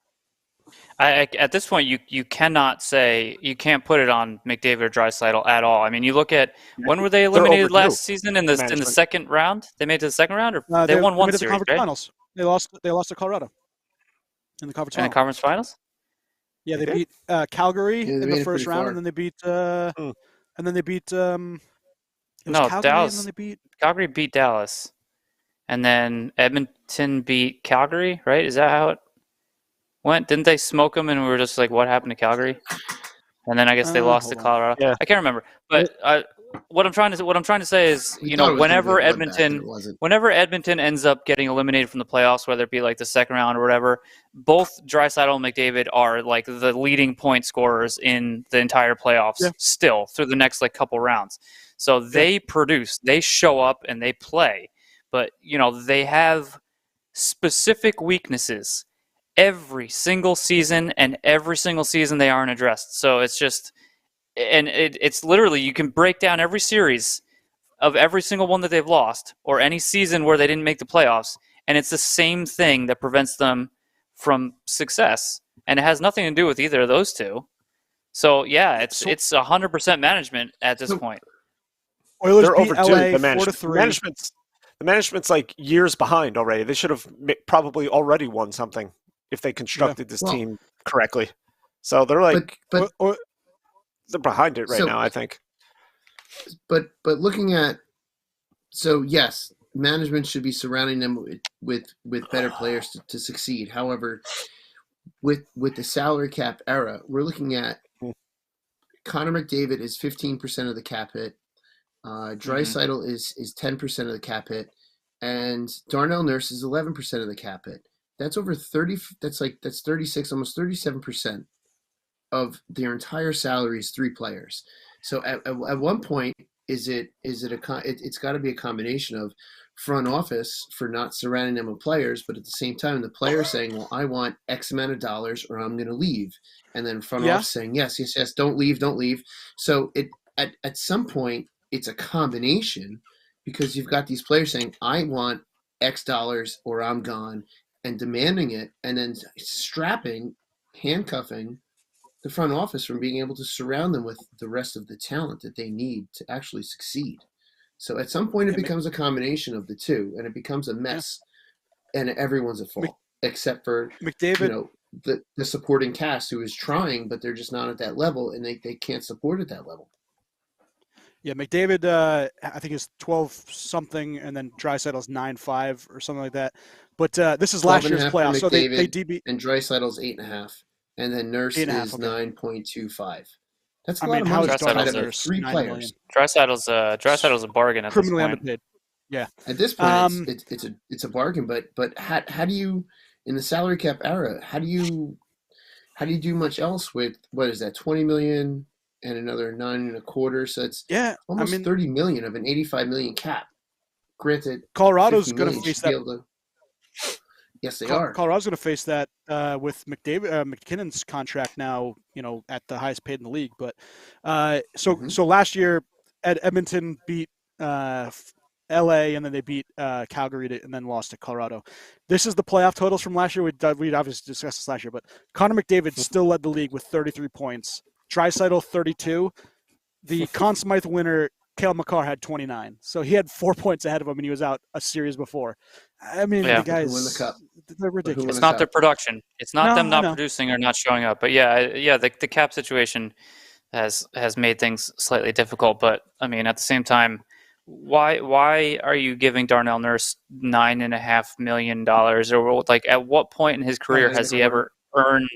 At this point, you cannot say, you can't put it on McDavid or Draisaitl at all. I mean, you look at when were they eliminated last season in the second round? They made it to the second round, or they won one series, the conference finals. They lost to Colorado in the conference finals. In the conference finals? Yeah, they beat Calgary in the first round, and then they beat Dallas. Calgary beat Dallas, and then Edmonton beat Calgary. Right? Is that how it went? Didn't they smoke them, and we were just like, "What happened to Calgary?" And then I guess they lost to Colorado. Yeah. I can't remember, but what I'm trying to say is, whenever Edmonton ends up getting eliminated from the playoffs, whether it be like the second round or whatever, both Draisaitl and McDavid are like the leading point scorers in the entire playoffs still through the next couple rounds. So they produce, they show up, and they play, but they have specific weaknesses every single season, and every single season they aren't addressed. So it's just, and it's literally, you can break down every series of every single one that they've lost, or any season where they didn't make the playoffs, and it's the same thing that prevents them from success, and it has nothing to do with either of those two. So yeah, it's 100% management at this point. Oilers they're beat overdue. LA The 4-3. management's like years behind already. They should have probably already won something if they constructed this team correctly. So they're like, but they're behind it right now, I think. But looking at, so yes, management should be surrounding them with better players to succeed. However, with the salary cap era, we're looking at Connor McDavid is 15% of the cap hit. Draisaitl is 10% of the cap hit, and Darnell Nurse is 11% of the cap hit. That's over 30. That's 36, almost 37% of their entire salary is three players. So at one point, it's got to be a combination of front office for not surrounding them with players, but at the same time, the player saying, well, I want X amount of dollars or I'm going to leave. And then front office saying, yes, don't leave. So at some point, it's a combination because you've got these players saying, I want X dollars or I'm gone, and demanding it, and then handcuffing the front office from being able to surround them with the rest of the talent that they need to actually succeed. So at some point, it becomes a combination of the two, and it becomes a mess, and everyone's at fault except for McDavid. The supporting cast who is trying, but they're just not at that level, and they can't support at that level. Yeah, McDavid, I think is 12-something, and then Draisaitl's 9.5 or something like that. But this is last year's playoffs, so they DB and Draisaitl's 8.5, and then Nurse is 9.25. That's a lot of money. Draisaitl's three players. Draisaitel's a bargain at criminally this point. Underpaid. Yeah, at this point, it's a bargain. But how do you, in the salary cap era, how do you do much else with, what is that, 20 million? And another 9.25, so it's almost 30 million of an 85 million cap. Granted, Colorado's going to face that. Yes, they are. Colorado's going to face that with McKinnon's contract now, at the highest paid in the league. But so last year, Edmonton beat LA, and then they beat Calgary, and then lost to Colorado. This is the playoff totals from last year. We'd obviously discussed this last year, but Connor McDavid still led the league with 33 points. Draisaitl 32. The Conn Smythe winner, Cale Makar, had 29. So he had 4 points ahead of him, and he was out a series before. I mean, the guys, win the cup? They're ridiculous. It's not their production. It's not them not producing or not showing up. But the cap situation has made things slightly difficult. But I mean, at the same time, why are you giving Darnell Nurse $9.5 million, or like at what point in his career has he ever earned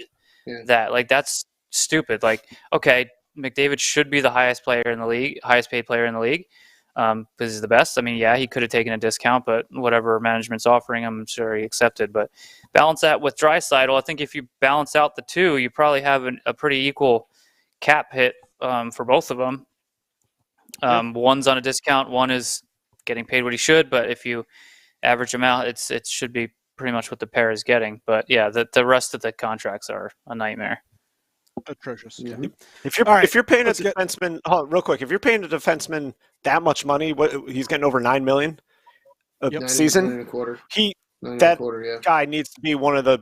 that? Like, that's stupid. Like, okay, McDavid should be the highest paid player in the league, because he's the best. I mean, he could have taken a discount, but whatever management's offering, I'm sure he accepted. But balance that with Draisaitl. I think if you balance out the two, you probably have a pretty equal cap hit for both of them. One's on a discount, one is getting paid what he should. But if you average them out, it should be pretty much what the pair is getting. But the rest of the contracts are a nightmare. Atrocious. Mm-hmm. If you're paying a defenseman, real quick, if you're paying a defenseman that much money, he's getting over $9 million a season. That guy needs to be one of the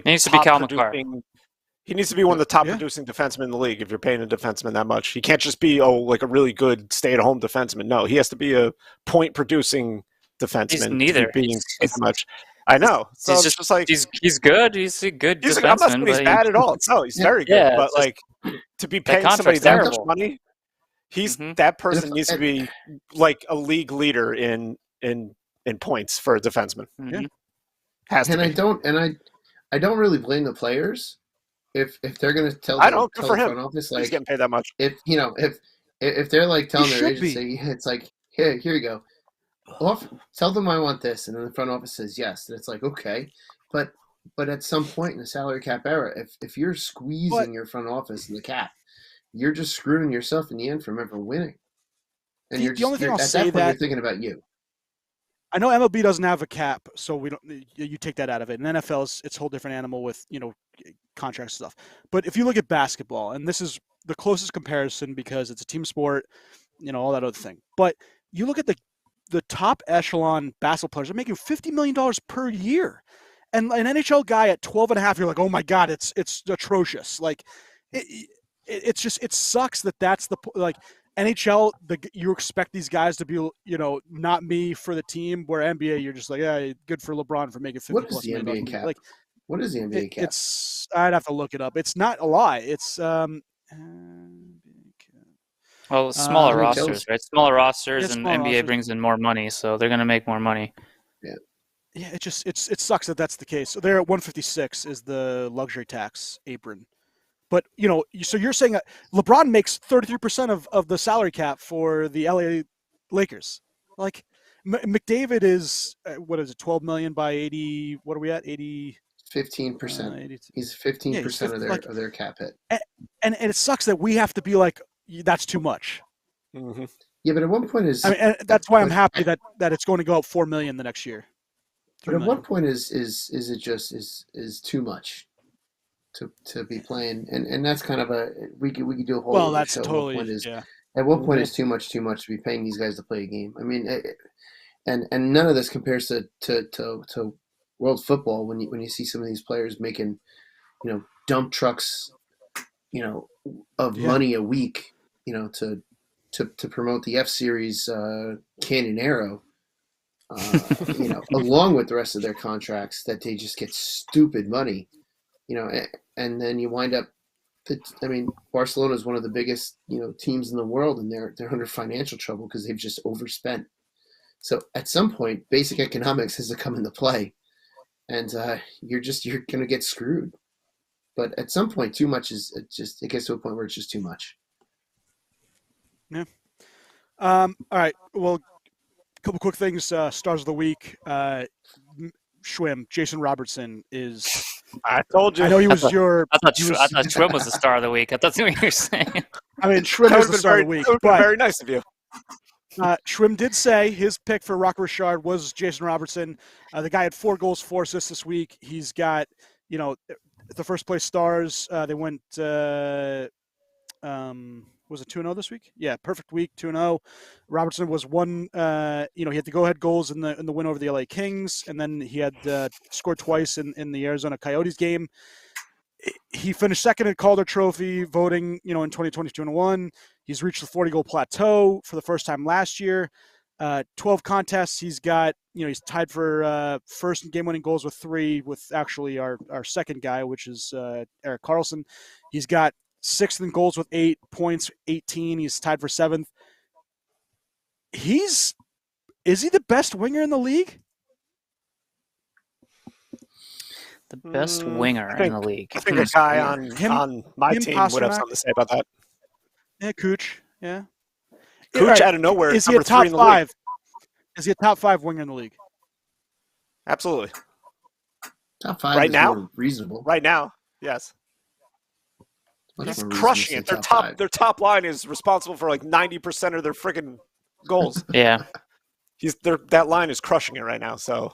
needs to be Cal Makar. He needs to be one of the top producing defensemen in the league. If you're paying a defenseman that much, he can't just be like a really good stay-at-home defenseman. No, he has to be a point producing defenseman. He's neither. Being much. I know. So he's just like he's good. He's a good defenseman. I'm not saying he's bad at all. No, he's very good. Yeah, but to be paying somebody that much money, that person needs to be like a league leader in points for a defenseman. Mm-hmm. Has to. And I don't really blame the players if they're going to tell the front office, like, he's getting paid that much. If they're like telling their agency, it's like, here you go. Tell them I want this, and then the front office says yes, and it's like, okay, but at some point in the salary cap era, if you're squeezing your front office in the cap, you're just screwing yourself in the end from ever winning. And you're thinking about you. I know MLB doesn't have a cap, so you take that out of it. And NFL it's a whole different animal with contract stuff. But if you look at basketball, and this is the closest comparison because it's a team sport, all that other thing. But you look at the top echelon basketball players are making $50 million per year. And an NHL guy at 12.5, you're like, oh my God, it's atrocious. Like it sucks that's the, like, NHL, you expect these guys to be, not me for the team. Where NBA, you're just like, yeah, good for LeBron for making 50 plus million NBA cap? Like, what is the NBA cap? I'd have to look it up. It's not a lot. It's well, smaller Somebody rosters, tells- right? Smaller rosters, Yeah, and smaller NBA rosters. brings in more money, so they're going to make more money. Yeah, it sucks that that's the case. So they're at 156 is the luxury tax apron. But, so you're saying LeBron makes 33% of the salary cap for the LA Lakers. Like, McDavid is, what is it, 12 million by 80, what are we at, 80? 15%. He's 15% of their cap hit. And it sucks that we have to be like, that's too much. Mm-hmm. Yeah, but at one point is... I mean, and that's why I'm happy that it's going to go up 4 million the next year. But at what point is it just too much to be playing? And that's kind of we could do a whole other that's show. totally, At what point is too much to be paying these guys to play a game? I mean, and none of this compares to world football when you see some of these players making, dump trucks, of money a week, to promote the F Series Canyon Arrow. Along with the rest of their contracts, that they just get stupid money, and then you wind up. Barcelona is one of the biggest, teams in the world, and they're under financial trouble because they've just overspent. So at some point, basic economics has to come into play, and you're going to get screwed. But at some point, too much it gets to a point where it's just too much. Yeah. All right. Well. Couple quick things. Stars of the week. Schwim, Jason Robertson is. I told you. I know he was your. I thought Schwim was the star of the week. I thought that's what you were saying. I mean, Schwim is the star of the week. But very nice of you. Schwim did say his pick for Rock Richard was Jason Robertson. The guy had 4 goals, 4 assists this week. He's got, the first place Stars. They went. Was it 2-0 this week? Yeah, perfect week, 2-0. Robertson was one. He had the go-ahead goals in the win over the LA Kings, and then he had scored twice in the Arizona Coyotes game. He finished second in Calder Trophy voting, in 2020-21. He's reached the 40-goal plateau for the first time last year. 12 contests. He's got, he's tied for first in game-winning goals with 3, with actually our second guy, which is Erik Karlsson. He's got 6th in goals with 8 points, 18. He's tied for 7th. Is he the best winger in the league? The best winger in the league. I think a guy on my team would have something to say about that. Yeah, Cooch. Yeah. Cooch out of nowhere. Is he a top 5? Is he a top 5 winger in the league? Absolutely. Top 5 right is now? More reasonable. Right now, yes. He's crushing it. Their top line is responsible for like 90% of their freaking goals. Yeah. That line is crushing it right now. So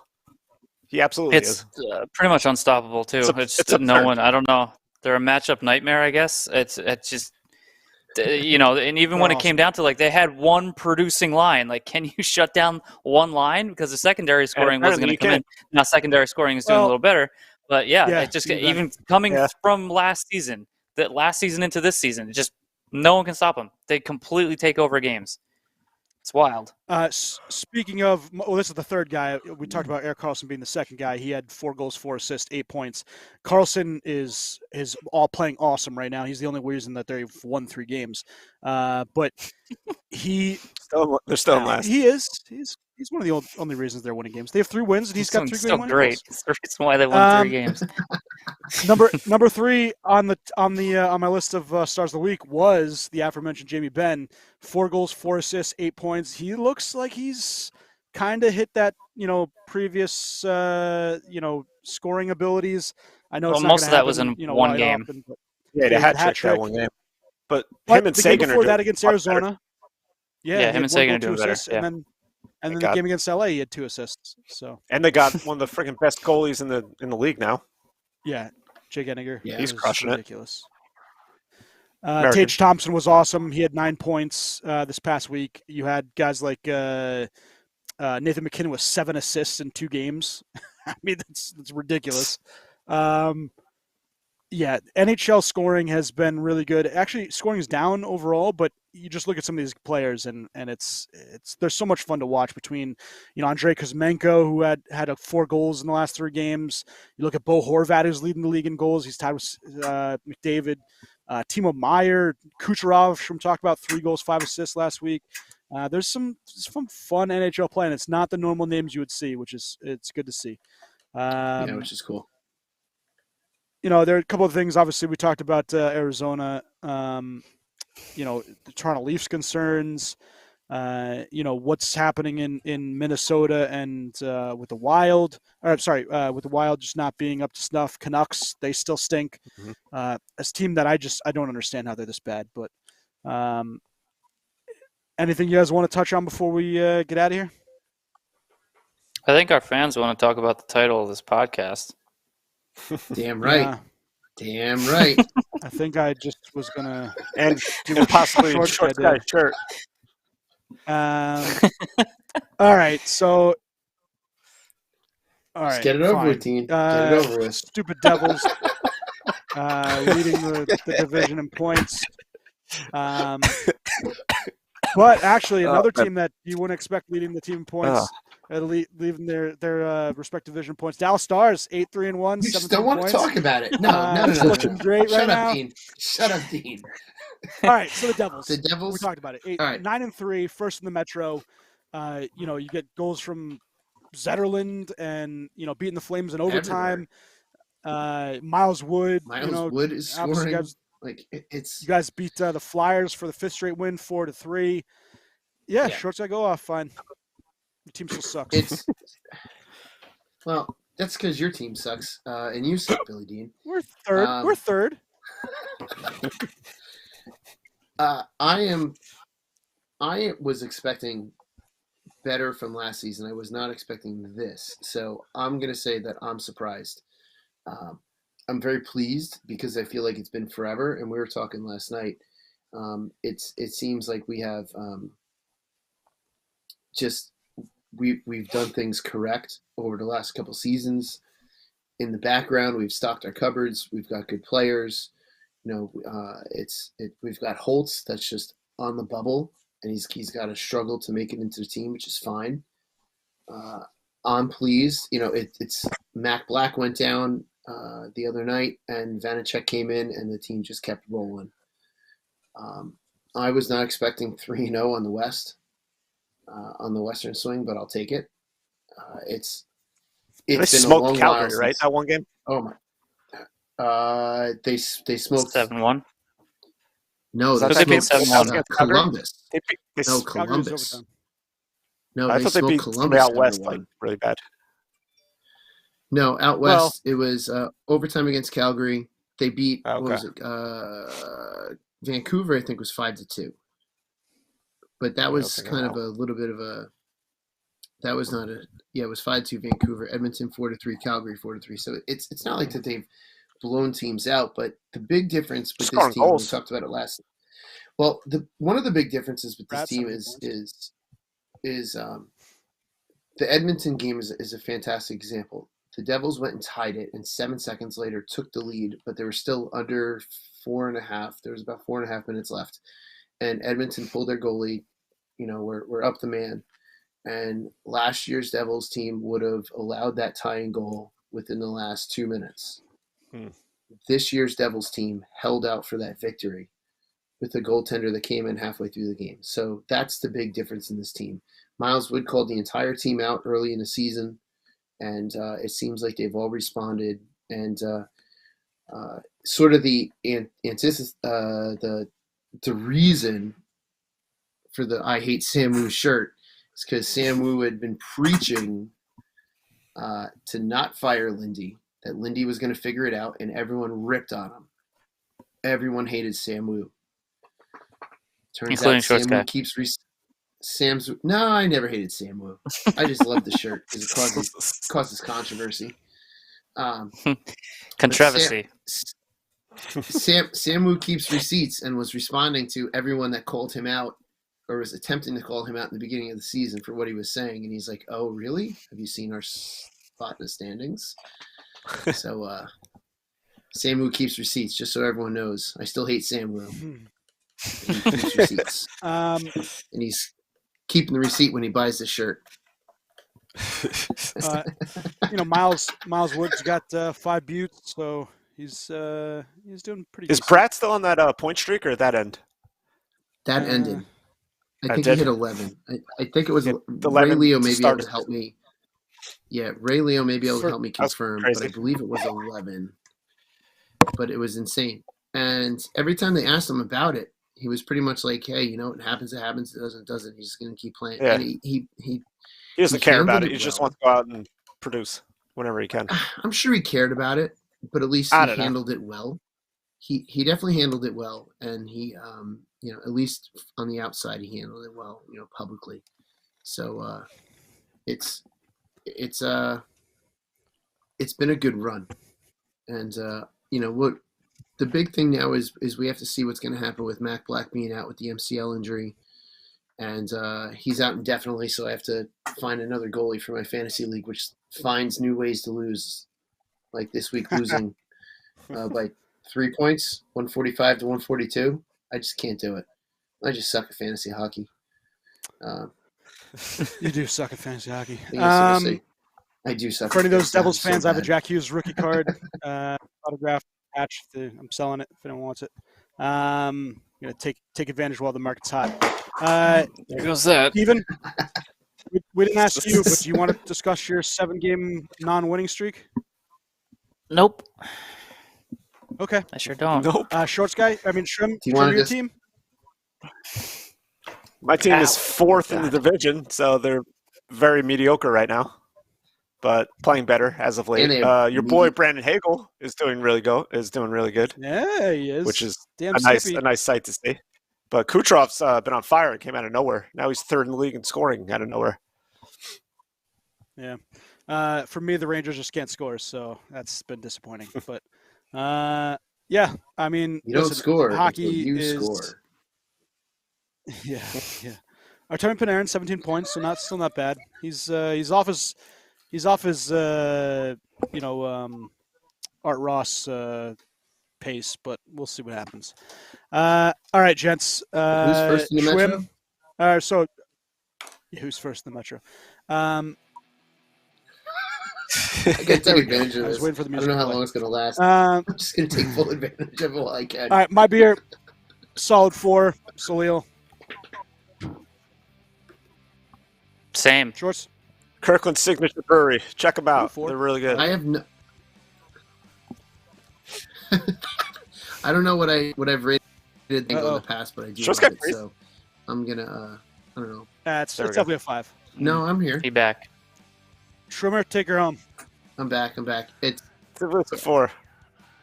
he absolutely is. Pretty much unstoppable too. It's no one. I don't know. They're a matchup nightmare, I guess. It's just and even when it came down to like they had one producing line, like can you shut down one line because the secondary scoring wasn't going to come in. Now secondary scoring is doing a little better, but it just even coming from last season. That last season into this season, just no one can stop them. They completely take over games. It's wild. Speaking of, this is the third guy. We talked about Erik Karlsson being the second guy. He had 4 goals, 4 assists, 8 points. Karlsson is all playing awesome right now. He's the only reason that they've won 3 games. But they're still in last. He is. He's one of the only reasons they're winning games. They have 3 wins, and he's got 3 winning great. goals. It's the reason why they won 3 games. Number 3 on my list of stars of the week was the aforementioned Jamie Benn. 4 goals, 4 assists, 8 points. He looks like he's kind of hit that previous scoring abilities. I know most of that was in one game. Often, they had a hat trick that one game. But him and Sagan are doing that against Arizona. Better. Yeah, him and Sagan are doing better. Yeah. And then the game against LA, he had 2 assists. So and they got one of the freaking best goalies in the league now. Yeah, Jake Ettinger. Yeah, he's crushing ridiculous. Tage Thompson was awesome. He had 9 points this past week. You had guys like Nathan McKinnon with 7 assists in 2 games. I mean, that's ridiculous. Yeah, NHL scoring has been really good. Actually, scoring is down overall, but you just look at some of these players, and it's there's so much fun to watch between, Andrei Kuzmenko, who had 4 goals in the last 3 games. You look at Bo Horvat, who's leading the league in goals. He's tied with McDavid. Timo Meyer, Kucherov, from talked about 3 goals, 5 assists last week. There's some fun NHL play, and it's not the normal names you would see, which is it's good to see. Yeah, which is cool. There are a couple of things. Obviously, we talked about Arizona. The Toronto Leafs concerns. What's happening in Minnesota and with the Wild. With the Wild just not being up to snuff. Canucks, they still stink. As a team that I don't understand how they're this bad. But anything you guys want to touch on before we get out of here? I think our fans want to talk about the title of this podcast. Damn right. Yeah. Damn right. I think I just was gonna and possibly short guy shirt. All right. So. All right. Just get it over with, team. Get it over with. Stupid Devils leading the division in points. But actually, another team that you wouldn't expect leading the team in points, leaving their respective division points. Dallas Stars 8-3-1. You just don't want to talk about it. No. Looking great right now. Shut up, Dean. All right, so the Devils. The Devils. We talked about it. 9-3, first in the Metro. You get goals from Zetterland and beating the Flames in overtime. Miles Wood. Wood is scoring. You guys beat the Flyers for the 5th straight win, 4-3. Yeah, shorts I go off fine. Your team still sucks. Well, that's because your team sucks, and you suck, Billy Dean. We're third. We're third. I was expecting better from last season. I was not expecting this, so I'm going to say that I'm surprised. I'm very pleased because I feel like it's been forever, and we were talking last night. It seems like we have we've done things correct over the last couple seasons. In the background, we've stocked our cupboards. We've got good players. We've got Holtz that's just on the bubble, and he's got to struggle to make it into the team, which is fine. I'm pleased. It's Mac Black went down the other night, and Vanacek came in, and the team just kept rolling. I was not expecting 3-0 on the West, on the Western swing, but I'll take it. It's been a long Calgary, while right? That one game. Oh my! They smoked 7-1. No, they beat 7-1. Columbus. Calgary's Columbus. overtime. No, I thought they beat Columbus out west like really bad. No, out west it was overtime against Calgary. They beat what was it? Vancouver, I think, was 5-2. But that was kind of a little bit of a. That was not a. Yeah, it was 5-2 Vancouver. Edmonton 4-3. Calgary 4-3. So it's not like that they've blown teams out. But the big difference with this team, we talked about it last. Well, one of the big differences with this team is the Edmonton game is a fantastic example. The Devils went and tied it, and 7 seconds later took the lead, but they were still under 4.5. There was about 4.5 minutes left, and Edmonton pulled their goalie. We're up the man, and last year's Devils team would have allowed that tying goal within the last 2 minutes. This year's Devils team held out for that victory with a goaltender that came in halfway through the game. So that's the big difference in this team. Miles Wood called the entire team out early in the season, and it seems like they've all responded. And sort of the reason for the I Hate Samu shirt is because Samu had been preaching to not fire Lindy, that Lindy was going to figure it out, and everyone ripped on him. Everyone hated Samu. Turns including out Samu keeps Sam's. No, I never hated Samu. I just love the shirt because it causes controversy. Controversy. Samu keeps receipts and was responding to everyone that called him out or was attempting to call him out in the beginning of the season for what he was saying. And he's like, "Oh, really? Have you seen our spot in the standings?" So Samu keeps receipts, just so everyone knows. I still hate Samu. He keeps receipts. And he's keeping the receipt when he buys the shirt. Miles Wood's got 5 buttes, so he's doing pretty. Is decent. Pratt still on that point streak or that end? That ended. I think he did. hit 11. I think it was Ray 11 Leo maybe able started. to help me. Yeah, Ray Leo may be able to help me confirm, but I crazy. believe it was 11. But it was insane. And every time they asked him about it, he was pretty much like, "Hey, it happens, it happens. It doesn't. He's just going to keep playing." Yeah. And he doesn't care about handled it. He it just well. wants to go out and produce whenever he can. I'm sure he cared about it, but at least he handled it well. He definitely handled it well, and he at least on the outside he handled it well, publicly. So it's been a good run, and what the big thing now is we have to see what's going to happen with Mac Black being out with the MCL injury, and he's out indefinitely. So I have to find another goalie for my fantasy league, which finds new ways to lose, like this week losing by 3 points, 145 to 142. I just can't do it. I just suck at fantasy hockey. You do suck at fantasy hockey. I do suck. For any of those Devils so fans, I have a bad. Jack Hughes rookie card autograph patch. I'm selling it if anyone wants it. I'm gonna take advantage while the market's hot. There goes that. Steven, we didn't ask you, but do you want to discuss your 7-game non-winning streak? Nope. Okay. I sure don't. Nope. Shorts guy. I mean, Shrim. Do you want your to team? My team is 4th in the division, so they're very mediocre right now, but playing better as of late. Your boy Brandon Hagel is doing really good. Yeah, he is. Which is damn a nice sight to see. But Kucherov's been on fire and came out of nowhere. Now he's 3rd in the league in scoring out of nowhere. Yeah. For me, the Rangers just can't score, so that's been disappointing. But yeah, I mean, you don't score. Hockey you is score. Yeah. Artemi Panarin, 17 points, so still not bad. He's off his Art Ross pace, but we'll see what happens. All right, gents. Who's first in the Metro? Who's first in the Metro? I can take advantage of I was this. waiting for the I music don't know to how play. long it's going to last. I'm just going to take full advantage of it while I can. All right, my beer, solid 4. Salil. Same. Shorts. Kirkland Signature Brewery. Check them out. Four. They're really good. I have no. I don't know what I've rated in the past, but I do love it. So I'm gonna. I don't know. It's definitely a 5. No, I'm here. Be back. Schrimmer, take her home. I'm back. It's a 4.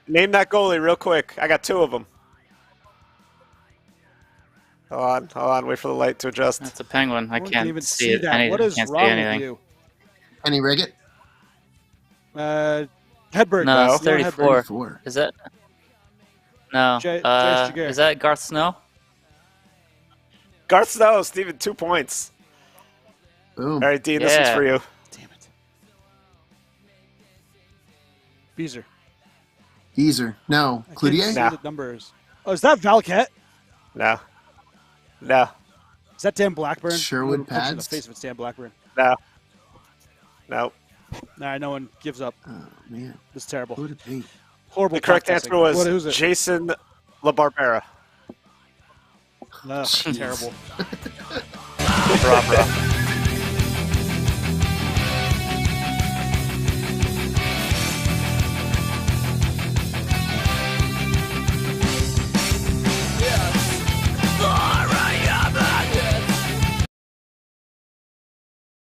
Name that goalie real quick. I got 2 of them. Hold on. Wait for the light to adjust. That's a penguin. I can't can't even see it. that. What is can't wrong see anything. with you? Kenny Riggett. Hedberg. No, it's Leon 34. Hedberg. Is that? No. Jace Jaguar. Is that Garth Snow? Garth Snow, Steven, 2 points. Boom. All right, Dean, this is for you. Damn it. Beezer. Geezer. No. I can't Cloutier? see No. the numbers. Oh, is that Valquette? No. Is that Dan Blackburn? Sherwood I'm punching in the Pads? face if it's Dan Blackburn. No. All right, no one gives up. Oh, man. It's terrible. Who would it be? Horrible. The correct podcasting. answer was Who's it? Jason LaBarbera. Terrible. Bra.